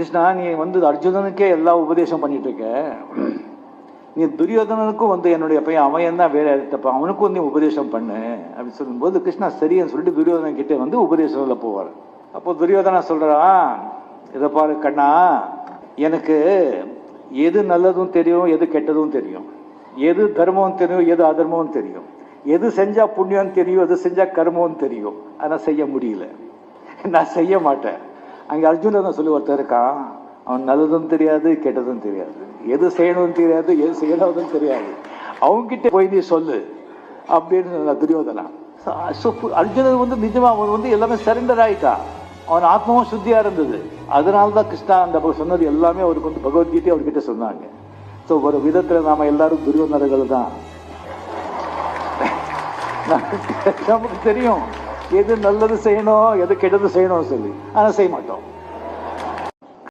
கிருஷ்ணா, நீ அர்ஜுனனுக்கே எல்லா உபதேசம் பண்ணிட்டு இருக்க, நீ துரியோதனனுக்கும் என்னுடைய பையன் அவன் தான் வேற தப்ப, அவனுக்கும் நீ உபதேசம் பண்ணு அப்படின்னு சொல்லும்போது கிருஷ்ணா சரின்னு சொல்லிட்டு துரியோதனன் கிட்டே உபதேசம்ல போவார். அப்போ துரியோதனா சொல்றான், இதை பாரு கண்ணா, எனக்கு எது நல்லதும் தெரியும், எது கெட்டதும் தெரியும், எது தர்மம் தெரியும், எது அதர்மம் தெரியும், எது செஞ்சா புண்ணியம் தெரியும், எது செஞ்சா கர்மம் தெரியும். ஆனால் செய்ய முடியல, நான் செய்ய மாட்டேன். அங்கே அர்ஜுனன் சொல்லி ஒருத்தர் இருக்கான், அவன் நல்லதும் தெரியாது கெட்டதும் தெரியாது, எது செய்யணும்னு தெரியாது, எது செய்யணும்னு தெரியாது, அவன்கிட்ட போய் நீ சொல்லு அப்படின்னு துரியோதனா. அர்ஜுனன் நிஜமா அவன் எல்லாமே சரண்டர் ஆயிட்டான், அவன் ஆத்மாவும் சுத்தியா இருந்தது. அதனால்தான் கிருஷ்ணா அந்த சொன்னது எல்லாமே அவருக்கு பகவத்கீதை அவர்கிட்ட சொன்னாங்க. ஸோ ஒரு விதத்துல நாம எல்லாரும் துரியோதனர்கள் தான். நமக்கு தெரியும் எது நல்லது செய்யணும், எது கெட்டது செய்யணும் சொல்லி, ஆனா செய்ய மாட்டோம்.